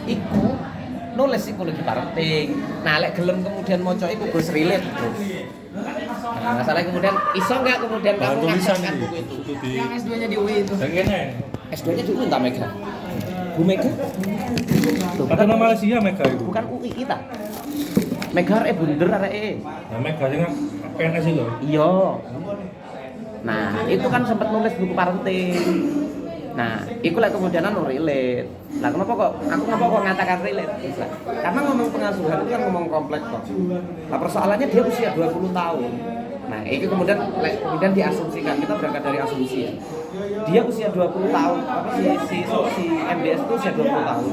iku nulis psikologi parenting. Nah, lek gelem kemudian maca iku Gus relate, Bro. Nah, masalah kemudian iso enggak kemudian kamu mengakses buku itu? Yang S2-nya di UI itu. S2-nya di UI entah Mega. Bu Mega? Kata nama Malaysia Mega itu. Bukan UI kita. Mega arek bunder arek. Nah, Mega sing PNS itu. Iya. Nah, itu kan sempat nulis buku parenting. Nah, iku lah kemudian relate. Lah kenapa kok ngatakan relate? Karena ngomong pengasuhan itu kan ngomong kompleks kok. Lah persoalannya dia usia 20 tahun. Nah, itu kemudian diasumsikan, kita berangkat dari asumsi ya. Dia usia 20 tahun, apa si MDS itu usia 20 tahun.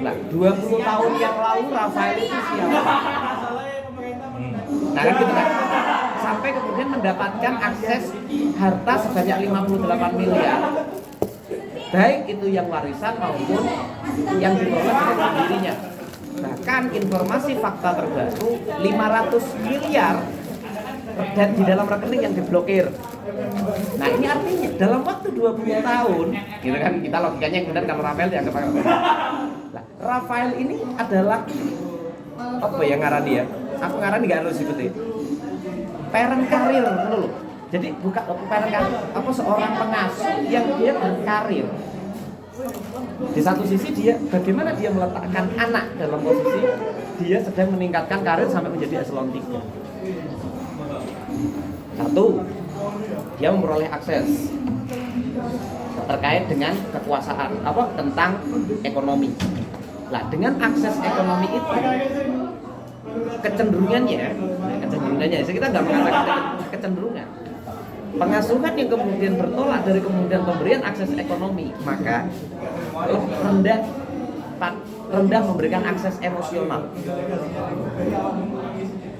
Lah, 20 tahun yang lalu Rafael itu siapa? Nah, kan gitu kan. Sampai kemudian mendapatkan akses harta sebanyak 58 miliar. Baik itu yang warisan maupun yang diperoleh oleh dirinya. Bahkan informasi fakta terbaru 500 miliar dan di dalam rekening yang diblokir. Nah, ini artinya dalam waktu 20 tahun, gitu kan, kita logikanya yang benar kalau Rafael dianggap nah, Rafael ini adalah apa yang ngarani ya? Aku ngarani gak harus sebutnya. Parent karir, betul loh. Jadi bukan parent karir, apa seorang pengasuh yang dia berkarir. Di satu sisi dia bagaimana dia meletakkan anak dalam posisi dia sedang meningkatkan karir sampai menjadi eselon 3. Satu, dia memperoleh akses terkait dengan kekuasaan tentang ekonomi. Lah, dengan akses ekonomi itu kecenderungannya kita nggak mengatakan kecenderungan pengasuhan yang kemudian bertolak dari kemudian pemberian akses ekonomi, maka rendah memberikan akses emosional.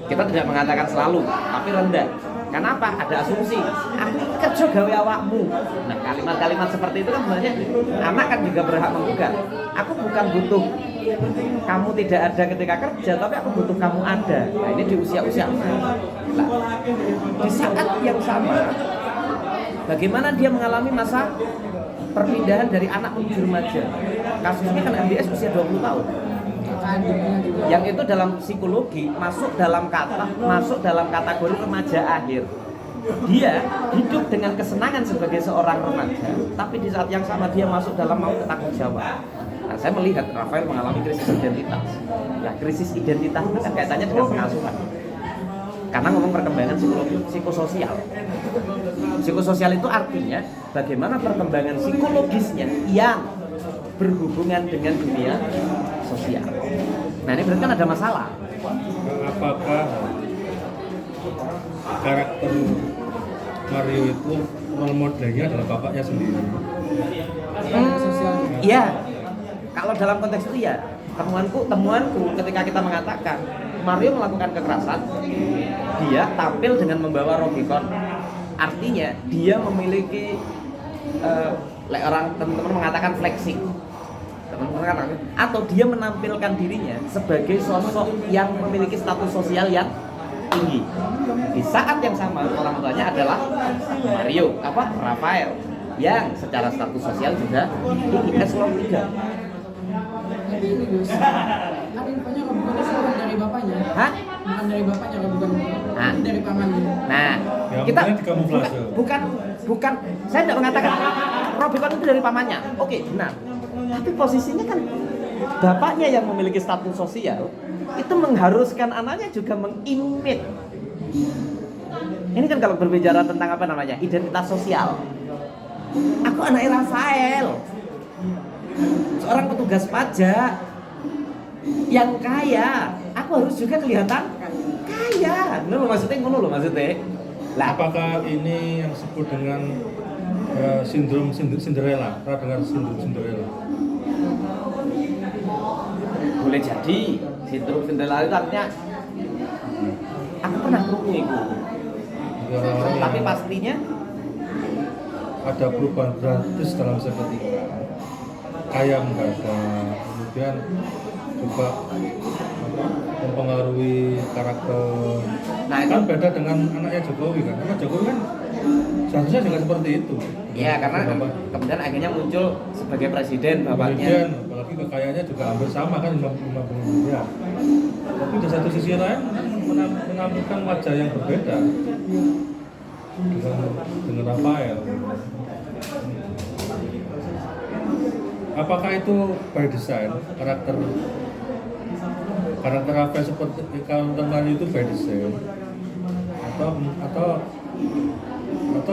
Kita tidak mengatakan selalu, tapi rendah. Kenapa? Ada asumsi, aku kerja gawe awakmu. Nah, kalimat-kalimat seperti itu kan sebenarnya anak kan juga berhak menggugat. Aku bukan butuh kamu tidak ada ketika kerja, tapi aku butuh kamu ada. Nah, ini di usia-usia. Nah, di saat yang sama, bagaimana dia mengalami masa perpindahan dari anak menuju remaja. Kasusnya kan MDS usia 20 tahun. Yang itu dalam psikologi masuk dalam kategori remaja akhir. Dia hidup dengan kesenangan sebagai seorang remaja, tapi di saat yang sama dia masuk dalam mau bertanggung jawab. Nah, saya melihat Rafael mengalami krisis identitas. Nah, krisis identitas itu kan kaitannya dengan pengasuhan. Karena ngomong perkembangan psikososial. Psikososial itu artinya bagaimana perkembangan psikologisnya yang berhubungan dengan dunia sosial. Nah, ini berarti kan ada masalah. Apakah karakter Mario itu role modelnya adalah bapaknya sendiri? Iya. Kalau dalam konteks itu ya, temuanku ketika kita mengatakan Mario melakukan kekerasan, dia tampil dengan membawa Rubicon. Artinya dia memiliki orang teman-teman mengatakan flexing. Atau dia menampilkan dirinya sebagai sosok yang memiliki status sosial yang tinggi. Di saat yang sama orang tuanya adalah Rafael yang secara status sosial juga tinggi, eselon 3. Ada infonya kalau bukan eselon dari bapaknya. Hah? Bukan dari bapaknya, kalau bukan dari pamannya. Nah, kita bukan saya tidak mengatakan Rubicon itu dari pamannya. Oke, benar. Tapi posisinya kan bapaknya yang memiliki status sosial itu mengharuskan anaknya juga mengimit. Ini kan kalau berbicara tentang identitas sosial. Aku anaknya Rafael, seorang petugas pajak yang kaya. Aku harus juga kelihatan kaya. Ngono maksudnya. Lah, apakah ini yang disebut dengan sindrom Cinderella? Pernah dengar sindrom Cinderella? Boleh jadi sindrom Cinderella itu artinya aku pernah krungu itu. Tapi pastinya ada perubahan drastis dalam seketika. Kaya mendadak, kemudian juga mempengaruhi karakter. Nah, itu kan beda dengan anaknya Jokowi kan. Karena Jokowi kan seharusnya juga seperti itu. Ya, karena kemudian akhirnya muncul sebagai presiden bapaknya apalagi kekayaannya juga hampir sama kan 50 miliar. Tapi di satu sisi lain menampilkan wajah yang berbeda dengan Rafael. Apakah itu by design karakter Rafael seperti karakter Mario itu by design atau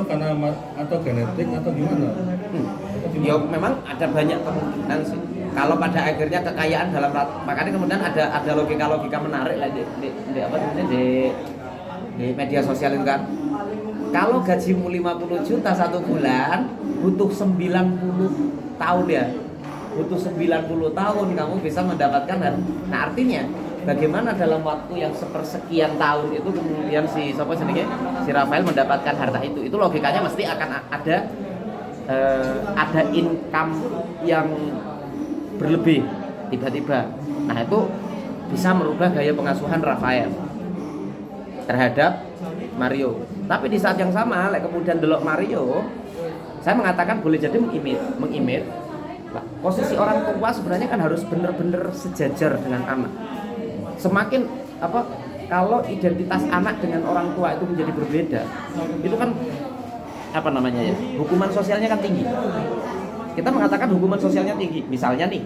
karena atau genetik atau gimana? Ya memang ada banyak kemungkinan sih. Kalau pada akhirnya kekayaan dalam makanya kemudian ada logika menarik lah di media sosial itu kan. Kalau gajimu 50 juta satu bulan, butuh 90 tahun ya. Butuh 90 tahun kamu bisa mendapatkan. Nah artinya bagaimana dalam waktu yang sepersekian tahun itu kemudian si Rafael mendapatkan harta itu logikanya mesti akan ada income yang berlebih tiba-tiba. Nah itu bisa merubah gaya pengasuhan Rafael terhadap Mario. Tapi di saat yang sama, kemudian delok Mario, saya mengatakan boleh jadi mengimit. Posisi orang tua sebenarnya kan harus benar-benar sejajar dengan anak. Semakin kalau identitas anak dengan orang tua itu menjadi berbeda, itu kan hukuman sosialnya kan tinggi. Kita mengatakan hukuman sosialnya tinggi. Misalnya nih,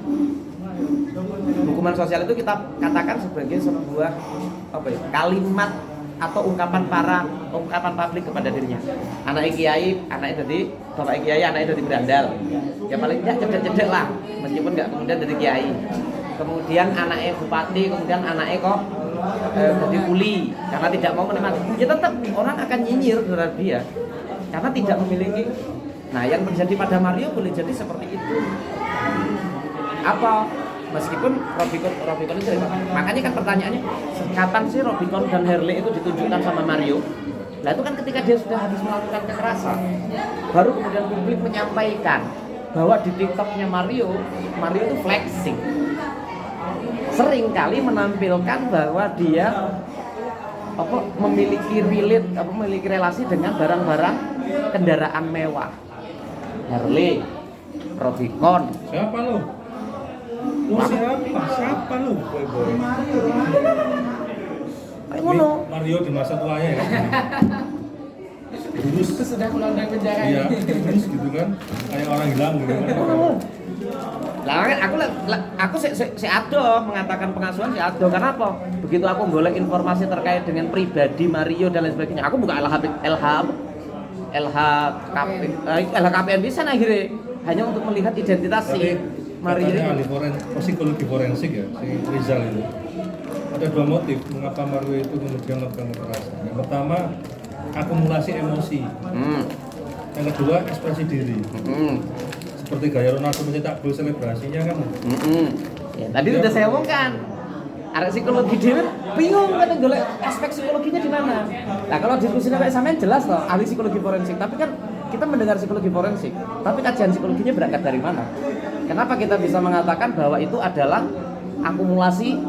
hukuman sosial itu kita katakan sebagai sebuah kalimat atau ungkapan publik kepada dirinya. Anak kiai, anaknya jadi bapak kiai, anaknya jadi berandal. Ya paling tidak cedek-cedek lah, meskipun nggak kemudian jadi kiai. Kemudian anaknya bupati, kemudian anaknya kok jadi kuli karena tidak mau menikmati. Ya tetap orang akan nyinyir terhadap dia karena tidak memiliki. Nah yang terjadi pada Mario boleh jadi seperti itu. Meskipun Robicon itu makanya kan pertanyaannya kapan sih Robicon dan Harley itu ditunjukkan sama Mario? Nah itu kan ketika dia sudah habis melakukan kekerasan, baru kemudian publik menyampaikan bahwa di TikToknya Mario itu flexing, sering kali menampilkan bahwa dia memiliki relasi dengan barang-barang kendaraan mewah, Harley, Robicon. Siapa lo? Siapa lu? Boy. Mario di masa tuanya ya. Lulus sudah keluar dari penjara. Iya, lulus gitu kan. Kayak orang hilang gitu kan. Aku ado mengatakan pengasuhan ado karena apa? Begitu aku golek informasi terkait dengan pribadi Mario dan lain sebagainya, aku buka LHKPN bisa akhirnya hanya untuk melihat identitas si Mario. Katanya ahli psikologi forensik ya, si Rizal itu. Ada dua motif mengapa Mario itu kemudian melakukan kekerasan. Yang pertama, akumulasi emosi. Yang kedua, ekspresi diri. Seperti gaya Ronaldo mencetak gol selebrasinya kan. Ya, tadi sudah saya omongkan. Arek psikologi dia bingung kan golek aspek psikologinya di mana. Nah, kalau diskusinya kayak sampean jelas loh, ahli psikologi forensik. Tapi kan kita mendengar psikologi forensik, tapi kajian psikologinya berangkat dari mana? Kenapa kita bisa mengatakan bahwa itu adalah akumulasi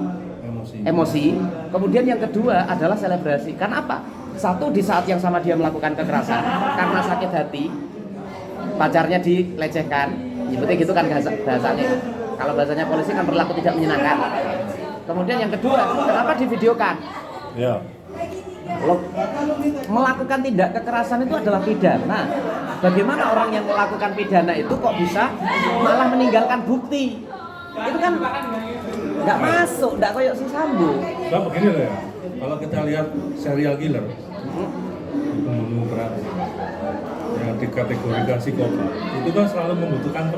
emosi. Kemudian yang kedua adalah selebrasi. Karena apa? Satu, di saat yang sama dia melakukan kekerasan karena sakit hati, pacarnya dilecehkan. Ya betul gitu kan bahasanya. Kalau bahasanya polisi kan berlaku tidak menyenangkan. Kemudian yang kedua, kenapa divideokan? Ya. Melakukan tindak kekerasan itu adalah pidana. Bagaimana orang yang melakukan pidana itu kok bisa malah meninggalkan bukti? Itu kan nggak masuk, nggak kayak si Sambo. Nah begini loh ya, kalau kita lihat serial killer, pembunuh berat yang dikategorikan psikopat, itu kan selalu membutuhkan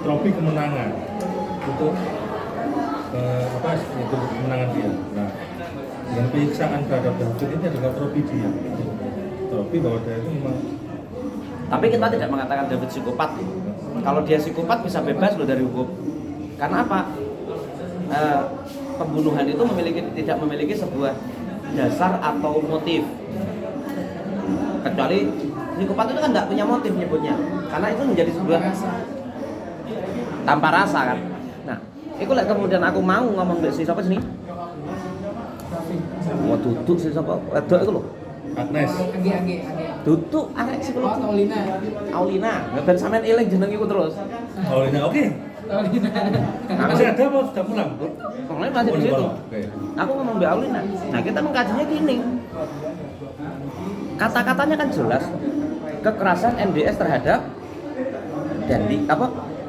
trofi kemenangan untuk untuk kemenangan dia. Nah, dengan penyiksaan terhadap David ini adalah trofi dia, trofi bahwa dia itu memang. Tapi kita tidak mengatakan David psikopat. Kalau dia psikopat bisa bebas loh dari hukum. Karena apa? Pembunuhan itu tidak memiliki sebuah dasar atau motif. Kecuali psikopat itu kan nggak punya motif nyebutnya. Karena itu menjadi sebuah tanpa rasa kan. Nah, itu lah kemudian aku mau ngomong dari siapa sini? Mau tutup sih siapa? Wedok itu loh. Agnes. Agi. Tutup arek psikologi. Oh, Aulina. Nggak sampean eling jeneng iku terus. Aulina oke. Masih ada mau sudah pulang? Soalnya masih di situ. Oke. Aku ngomong Mbak Aulina. Nah, kita mengkajinya gini. Kata-katanya kan jelas. Kekerasan MDS terhadap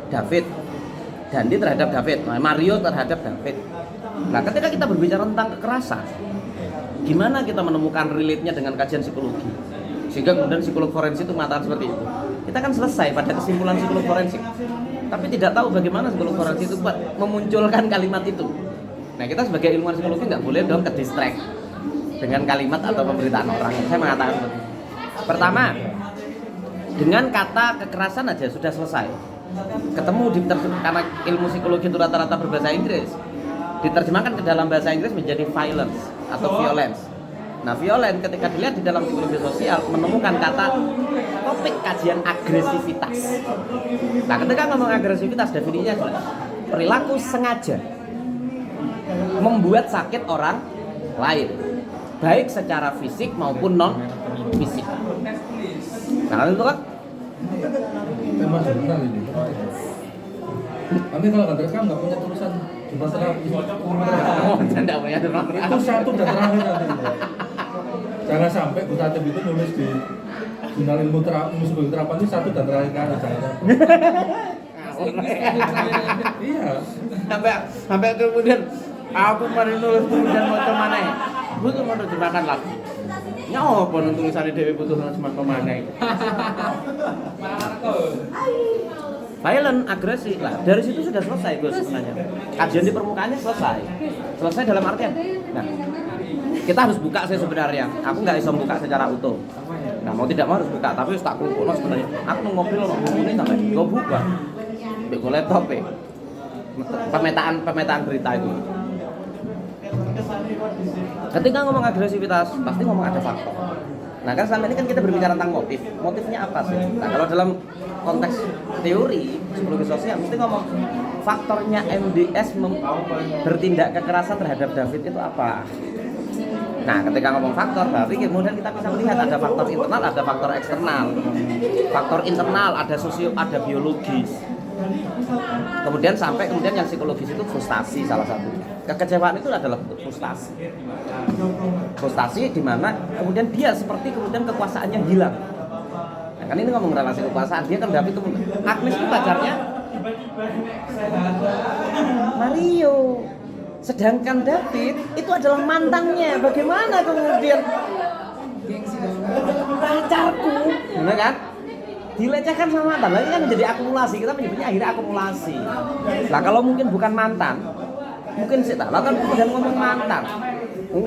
David. Dandi terhadap David. Mario terhadap David. Nah, ketika kita berbicara tentang kekerasan, gimana kita menemukan relate-nya dengan kajian psikologi? Sehingga kemudian psikolog forensik itu mengatakan seperti itu. Kita kan selesai pada kesimpulan psikolog forensik. Tapi tidak tahu bagaimana psikolog forensik itu memunculkan kalimat itu. Nah, kita sebagai ilmuwan psikologi nggak boleh dong ke distract dengan kalimat atau pemberitaan orang. Saya mengatakan seperti itu. Pertama, dengan kata kekerasan aja sudah selesai. Ketemu karena ilmu psikologi itu rata-rata berbahasa Inggris, diterjemahkan ke dalam bahasa Inggris menjadi violence atau violence. Nah, violence ketika dilihat di dalam psikologi sosial menemukan kata topik kajian agresivitas. Nah, ketika ngomong agresivitas definisinya jelas. Perilaku sengaja membuat sakit orang lain, baik secara fisik maupun non fisik. Nah, itu kan Tema jurnal ini. Nanti kalau nggak direkam nggak punya tulisan jurnal terapi. tidak punya tuh. Itu satu dan terakhir nanti. Jangan sampai Bu Tatib itu nulis di jurnal ilmu psikologi terapan itu satu dan terakhir kali. Jangan sampai. Iya. Sampai kemudian aku mari nulis kemudian mau kemana ya? Butuh mau terjemahkan lagi. Nyawa pun tulisannya Dewi butuh cuma kemana ya? Violent, agresi lah. Dari situ sudah selesai gue sebenarnya. Kajian di permukaannya selesai. Selesai dalam artian. Nah, kita harus buka sih sebenarnya. Aku nggak bisa buka secara utuh. Nah, mau tidak mau harus buka. Tapi harus tak kumpul sebenarnya. Aku mau ngobrol sama buku ini sampai gue buka. Gue laptop ya. Pemetaan berita itu. Ketika ngomong agresivitas, pasti ngomong ada faktor. Nah, kan selama ini kan kita berbicara tentang motif. Motifnya apa sih? Nah, kalau dalam konteks teori psikologi sosial, mesti ngomong faktornya MDS bertindak kekerasan terhadap David itu apa? Nah, ketika ngomong faktor, berarti kemudian kita bisa melihat ada faktor internal, ada faktor eksternal. Faktor internal ada sosio, ada biologis. Kemudian yang psikologis itu frustasi salah satu. Kekecewaan itu adalah bentuk frustasi. Frustasi di mana kemudian dia seperti kemudian kekuasaannya hilang. Nah, kan ini ngomong relasi kekuasaan, dia kan David kemudian Agnes itu pacarnya Mario. Sedangkan David itu adalah mantannya. Bagaimana kemudian pacarku, benar kan? Dilecehkan sama mantan, lagi kan menjadi akumulasi. Kita menyebutnya akhirnya akumulasi. Nah, kalau mungkin bukan mantan, mungkin sih tak. Lalu kemudian ngomong mantan,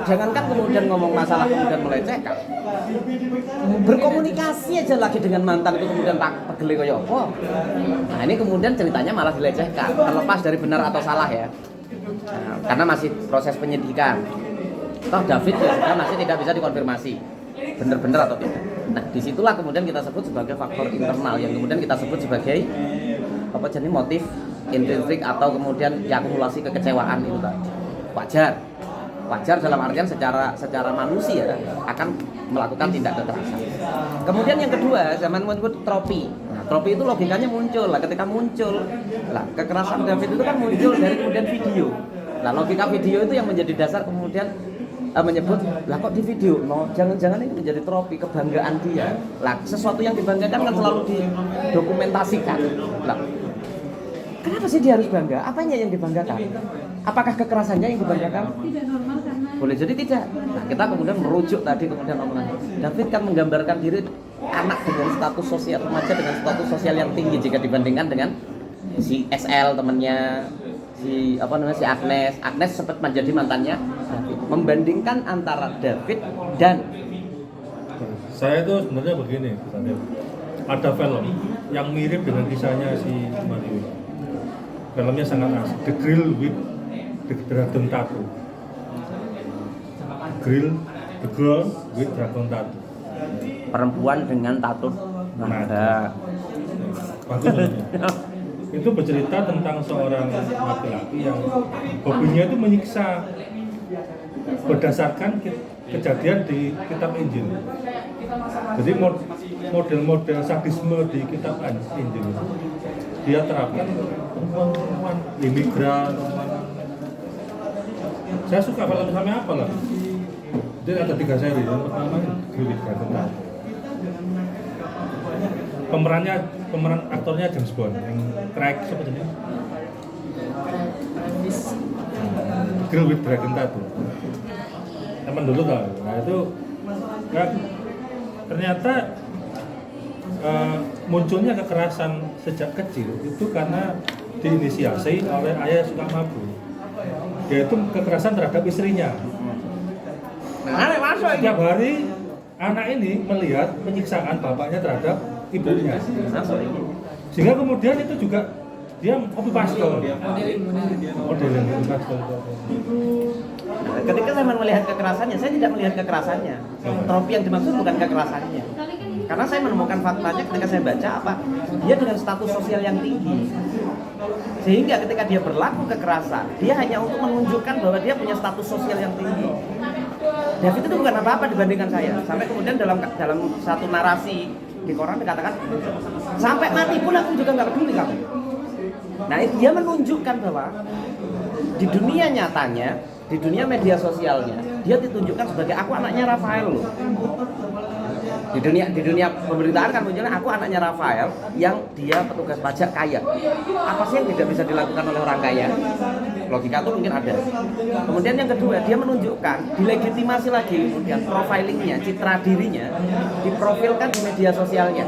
jangankan kemudian ngomong masalah kemudian melecehkan, berkomunikasi aja lagi dengan mantan itu kemudian tak pegel koyo apa. Nah, ini kemudian ceritanya malah dilecehkan, terlepas dari benar atau salah ya. Nah, karena masih proses penyidikan. Toh David ya sudah masih tidak bisa dikonfirmasi benar-benar atau tidak. Nah, disitulah kemudian kita sebut sebagai faktor internal yang kemudian kita sebut sebagai apa jenis motif intrinsik atau kemudian ya, akumulasi kekecewaan itu tadi. Wajar dalam artian secara manusia akan melakukan tindak kekerasan. Kemudian yang kedua, zaman menyebut tropi. Nah, tropi itu logikanya muncul lah ketika muncul. Lah, kekerasan David itu kan muncul dari kemudian video. Nah, logika video itu yang menjadi dasar kemudian menyebut, lah kok di video, no, jangan-jangan ini menjadi tropi kebanggaan dia. Lah, sesuatu yang dibanggakan kan selalu didokumentasikan. Lah, kenapa sih dia harus bangga? Apanya yang dibanggakan? Apakah kekerasannya yang dibanggakan? Tidak normal karena Boleh jadi tidak. Nah, kita kemudian merujuk tadi kemudian omongan David kan menggambarkan diri anak dengan status sosial, remaja dengan status sosial yang tinggi jika dibandingkan dengan si SL temannya, si Agnes sempat menjadi mantannya David. Membandingkan antara David dan Saya itu sebenarnya begini, ada film yang mirip dengan kisahnya si Mario. Filmnya sangat asik, The Girl with the Dragon Tattoo. The Girl with Dragon Tattoo. perempuan dengan tato nada. Bagus filmnya. Itu bercerita tentang seorang laki-laki yang hobinya itu menyiksa berdasarkan kejadian di kitab Injil. Jadi model-model sadisme di kitab Injil dia terapkan ke perempuan-perempuan imigran atau mana. Saya suka filmnya apa lah? Dia ada 3 seri. Yang pertama Girl with Dragon. Pemeran aktornya James Bond yang Craig siapa tadi? Girl with Dragon Tattoo. Teman dulu tau. Nah itu ya, ternyata munculnya kekerasan sejak kecil itu karena diinisiasi oleh ayah Sukamabur, yaitu kekerasan terhadap istrinya. Setiap hari anak ini melihat penyiksaan bapaknya terhadap ibunya, sehingga kemudian itu juga dia copy paste modeling paste. Ketika saya melihat kekerasannya, saya tidak melihat kekerasannya. Trofi yang dimaksud bukan kekerasannya. Karena saya menemukan faktanya ketika saya baca apa, dia dengan status sosial yang tinggi. Sehingga ketika dia berlaku kekerasan, dia hanya untuk menunjukkan bahwa dia punya status sosial yang tinggi. David itu bukan apa-apa dibandingkan saya. Sampai kemudian dalam satu narasi di koran dikatakan, sampai mati pun aku juga nggak peduli kamu. Nah itu dia menunjukkan bahwa di dunia nyatanya, di dunia media sosialnya, dia ditunjukkan sebagai aku anaknya Rafael loh. Di dunia pemberitaan kan munculnya aku anaknya Rafael yang dia petugas pajak kaya. Apa sih yang tidak bisa dilakukan oleh orang kaya? Logika itu mungkin ada. Kemudian yang kedua, dia menunjukkan, dilegitimasi lagi kemudian profilingnya, citra dirinya diprofilkan di media sosialnya.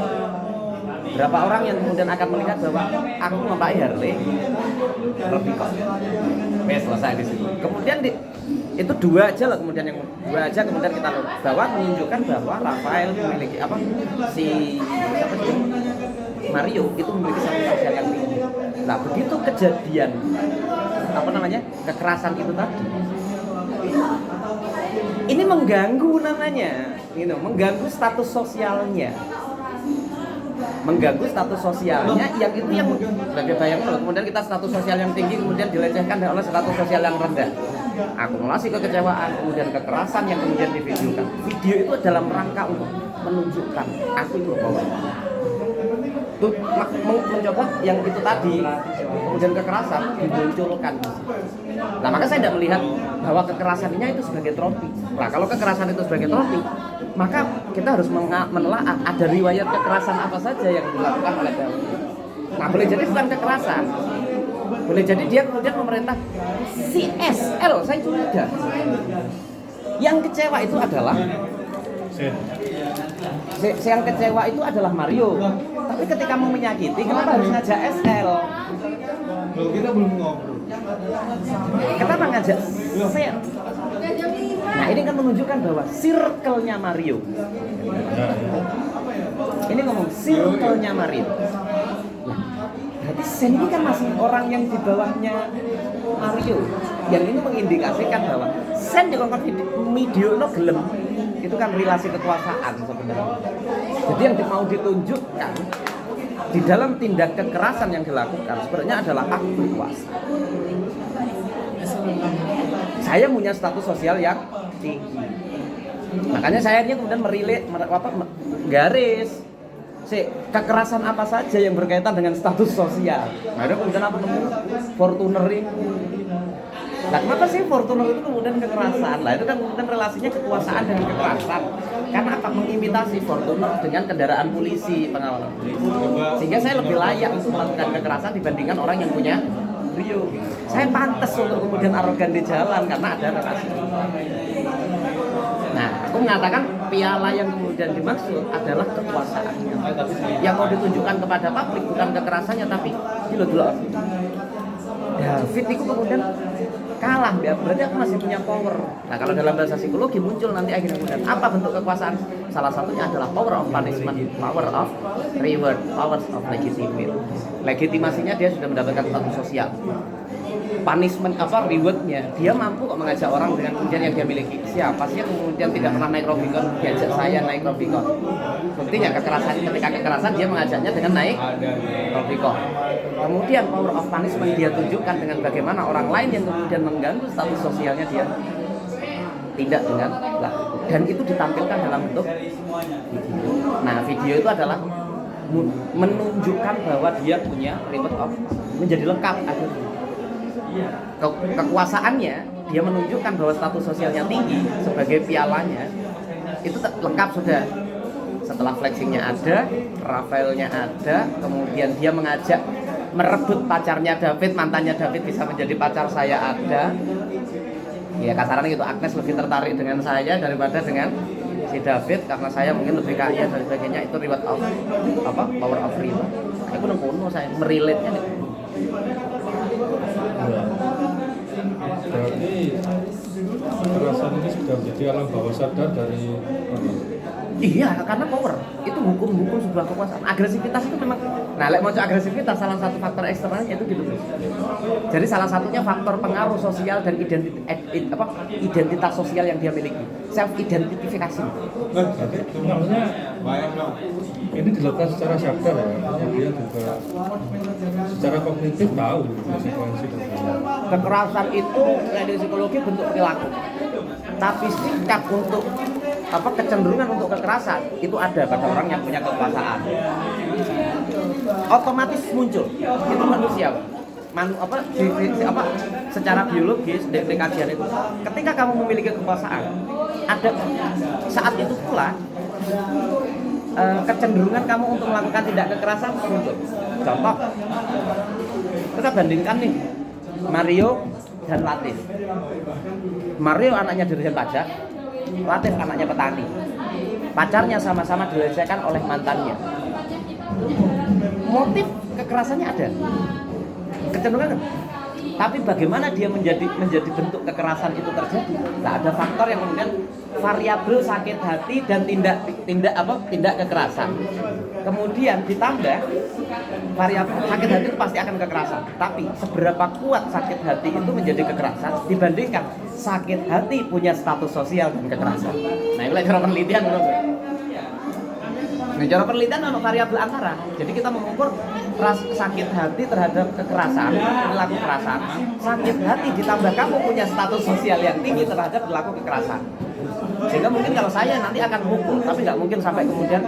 Berapa orang yang kemudian akan melihat bahwa aku mempai Harley lebih kok. Selesai di situ. Kemudian itu dua aja lah, kemudian yang dua aja kemudian kita bahwa menunjukkan bahwa Rafael memiliki apa Mario itu memiliki status sosial yang tinggi. Nah begitu kejadian kekerasan itu tadi, ini mengganggu namanya, mengganggu status sosialnya. Mengganggu status sosialnya yang itu yang sebagai bayangkan kemudian kita status sosial yang tinggi kemudian dilecehkan oleh status sosial yang rendah. Akumulasi kekecewaan kemudian kekerasan yang kemudian divideokan. Video itu dalam rangka untuk menunjukkan aku itu bahwa itu mencoba yang itu tadi kemudian kekerasan dimunculkan. Nah maka saya tidak melihat bahwa kekerasannya itu sebagai trofi. Nah kalau kekerasan itu sebagai trofi, maka kita harus menelaah ada riwayat kekerasan apa saja yang dilakukan oleh Daud. Nah boleh jadi bukan kekerasan, boleh jadi dia kemudian memerintah si SL, saya curiga. Yang kecewa itu adalah yang kecewa itu adalah Mario. Tapi ketika mau menyakiti, kenapa harus ngajak SL? Kita belum ngobrol. Kenapa ngajak Sen? Nah ini kan menunjukkan bahwa circle-nya Mario. Ini ngomong circle-nya Mario. Nah, berarti Sen ini kan masih orang yang di bawahnya Mario. Yang ini mengindikasikan bahwa Sen dikongkon video no gelem. Itu kan relasi kekuasaan sebenarnya. Jadi yang mau ditunjukkan di dalam tindak kekerasan yang dilakukan sebenarnya adalah aku berkuasa. Saya punya status sosial yang tinggi. Makanya saya ini kemudian garis kekerasan apa saja yang berkaitan dengan status sosial. Nah, ada kemudian apa nemu Fortuner ini. Nah, kenapa sih Fortuner itu kemudian kekerasan? Lah itu kan kemudian relasinya kekuasaan dengan kekerasan. Karena apa? Mengimitasi Fortuner dengan kendaraan polisi, pengawalan polisi. Sehingga saya lebih layak untuk melakukan kekerasan dibandingkan orang yang punya Rio. Saya pantas untuk kemudian arogan di jalan karena ada relasi. Nah, aku mengatakan piala yang kemudian dimaksud adalah kekuasaan yang mau ditunjukkan kepada publik, bukan kekerasannya tapi dulu. David itu kemudian kalah, ya berarti aku masih punya power. Nah kalau dalam bahasa psikologi muncul nanti akhirnya kemudian apa bentuk kekuasaan? Salah satunya adalah power of punishment, power of reward, power of legitimate. Legitimasinya dia sudah mendapatkan status sosial. Punishment rewardnya dia mampu kok mengajak orang dengan kemudian yang dia miliki. Siapa sih yang kemudian tidak pernah naik Rubicon diajak saya naik Rubicon? Buktinya ketika kekerasan dia mengajaknya dengan naik Rubicon. Kemudian power of punishment dia tunjukkan dengan bagaimana orang lain yang kemudian mengganggu status sosialnya dia tidak dengan dan itu ditampilkan dalam bentuk video. Nah video itu adalah menunjukkan bahwa dia punya reward of, menjadi lengkap akhirnya. Kekuasaannya dia menunjukkan bahwa status sosialnya tinggi sebagai pialanya itu lengkap sudah. Setelah flexingnya ada, Rafaelnya ada, kemudian dia mengajak merebut pacarnya David, mantannya David bisa menjadi pacar saya ada. Ya kasarannya gitu, Agnes lebih tertarik dengan saya daripada dengan si David karena saya mungkin lebih kaya dan sebagainya. Itu reward of apa? Power of reward. Aku nunggu saya merelate-nya nih. Berarti kekerasan ini sudah menjadi alam bawah sadar dari Iya, karena power itu hukum sebuah kekuasaan. Agresivitas itu memang, nah, mau agresivitas salah satu faktor eksternalnya itu gitu. Jadi salah satunya faktor pengaruh sosial dan identitas sosial yang dia miliki, self identifikasi. Maksudnya ini dilakukan secara sadar ya, artinya dia juga secara kognitif tahu konsekuensi Kekerasan itu dari psikologi bentuk perilaku, tapi sikap untuk kecenderungan untuk kekerasan itu ada pada orang yang punya kekuasaan. Otomatis muncul itu manusia. Secara biologis dari kajian itu, ketika kamu memiliki kekuasaan, ada saat itu pula kecenderungan kamu untuk melakukan tindak kekerasan muncul. Contoh, kita bandingkan nih Mario dan Latif. Mario anaknya dirjen pajak, Latif anaknya petani. Pacarnya sama-sama dilecehkan oleh mantannya. Motif kekerasannya ada, kecenderungan. Tapi bagaimana dia menjadi bentuk kekerasan itu terjadi? Nah, ada faktor yang kemudian variabel sakit hati dan tindak kekerasan. Kemudian ditambah variabel sakit hati itu pasti akan kekerasan. Tapi seberapa kuat sakit hati itu menjadi kekerasan dibandingkan sakit hati punya status sosial dan kekerasan. Nah, ini cara penelitian loh. Nah, cara penelitian ada variabel antara. Jadi kita mengukur sakit hati terhadap kekerasan, perilaku kekerasan. Sakit hati ditambah kamu punya status sosial yang tinggi terhadap perilaku kekerasan. Sehingga mungkin kalau saya nanti akan mukul, tapi nggak mungkin sampai kemudian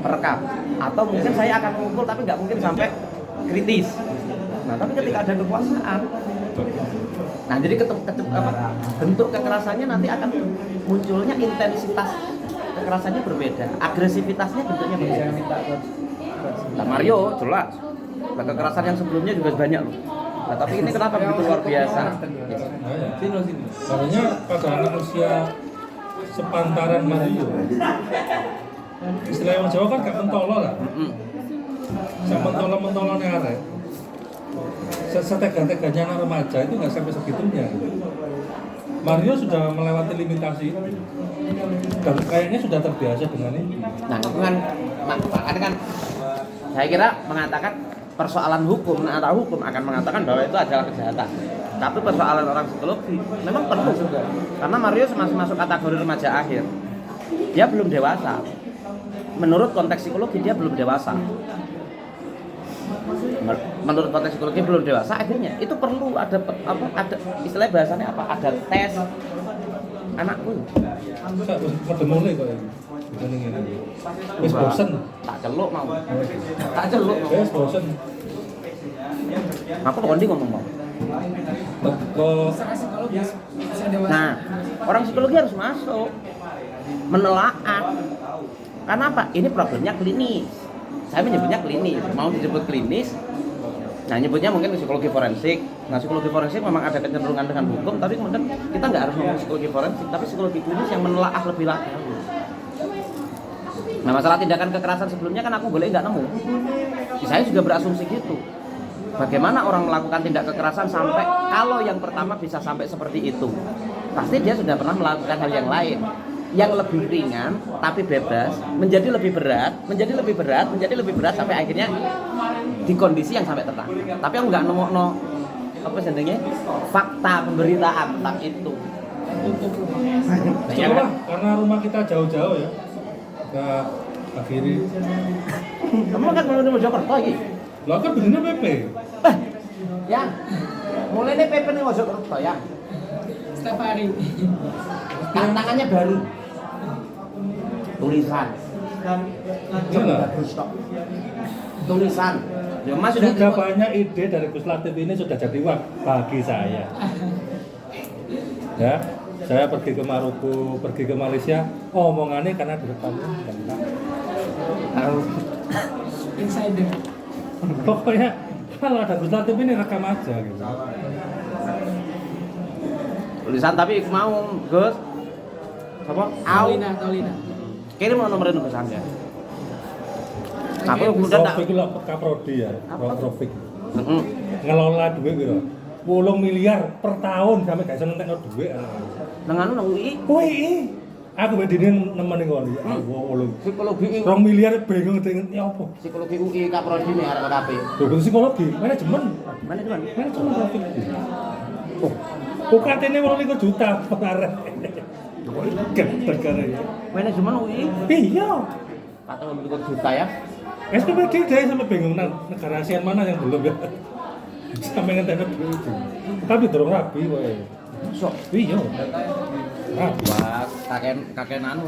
merekam. Atau mungkin saya akan mukul, tapi nggak mungkin sampai kritis. Nah, tapi ketika ada kekuasaan, nah jadi bentuk kekerasannya nanti akan munculnya intensitas kekerasannya berbeda, agresivitasnya bentuknya berbeda. Nah, Mario jelas, nah, kekerasan yang sebelumnya juga banyak loh. Nah, tapi ini kenapa begitu luar biasa? Makanya pada anak usia sepantaran Mario, istilah yang Jawa kan gak mentolo lah. Mentolo-mentolonnya arek. Setega-teganya anak remaja itu nggak sampai segitunya. Mario sudah melewati limitasi dan kayaknya sudah terbiasa dengan ini. Nah, itu kan saya kira mengatakan persoalan hukum, antara hukum akan mengatakan bahwa itu adalah kejahatan. Tapi persoalan orang psikologi memang perlu juga. Karena Mario masih masuk kategori remaja akhir. Dia belum dewasa. Menurut konteks psikologi dia belum dewasa. Menurut konteks psikologi belum dewasa, akhirnya itu perlu ada istilah bahasanya apa? Ada tes anakku. Pada mulai kok ini. Wis bosen. Tak celuk mau. Tak celuk mau. Wis bosen. Aku kondi ngomong mau. Nah, orang psikologi harus masuk menelaah. Karena apa? Ini problemnya klinis. Saya menyebutnya klinis. Mau disebut klinis, nah nyebutnya mungkin psikologi forensik. Nah, psikologi forensik memang ada kecenderungan dengan hukum, tapi kemudian kita nggak harus ngomong psikologi forensik, tapi psikologi klinis yang menelaah lebih lanjut. Nah, masalah tindakan kekerasan sebelumnya kan aku boleh nggak nemu. Saya juga berasumsi gitu. Bagaimana orang melakukan tindak kekerasan sampai kalau yang pertama bisa sampai seperti itu, pasti dia sudah pernah melakukan hal yang lain yang lebih ringan tapi bebas, menjadi lebih berat sampai akhirnya di kondisi yang sampai tertangkap. Tapi aku nggak nemu fakta pemberitaan tentang itu. Coba karena rumah kita jauh-jauh ya, kita akhiri. Kamu kan mau Mojokerto lagi? Lah kan begini PP. Ya, mulai nih PP nih Mojokerto ya. Setiap hari. Tantangannya baru. Tulisan. Iya. Bagus kok. tulisan. Ya Mas Sudah banyak ide dari Gus Latif ini sudah jadi uang bagi saya. Ya, saya pergi ke Maroko, pergi ke Malaysia, omongannya karena di depannya lengkap. Insider. Pokoknya kalau ada Gus Latif ini rekam aja gitu. Tulisan tapi mau Gus. Apa? Taulina. Kirim nomor Gus Angga. Tapi kemudian tak Profik lah Kaprodi ya, Profik. Heeh. Ngelola duit gitu. 10 miliar per tahun sampai gak iso nentekno duit. Nang anu nang UI Woi, aku bedine nemeni kon iki. psikologi 2 miliar bingung ngerti apa. psikologi UI Kaprodi nih arek KP. Dokter psikologi, manajemen. Manajemen. Manajemen Profik. Oh, UKT-ne 28 juta per arek. Perkara ini. Manajemen UI Iya. 40 juta ya. SPPD dia sampai bingung negara ASEAN mana yang belum ya. Sampai ngeteh duit. Tapi dorong rabi wae. Sok. Iya. Rabi. Wah, kakek anu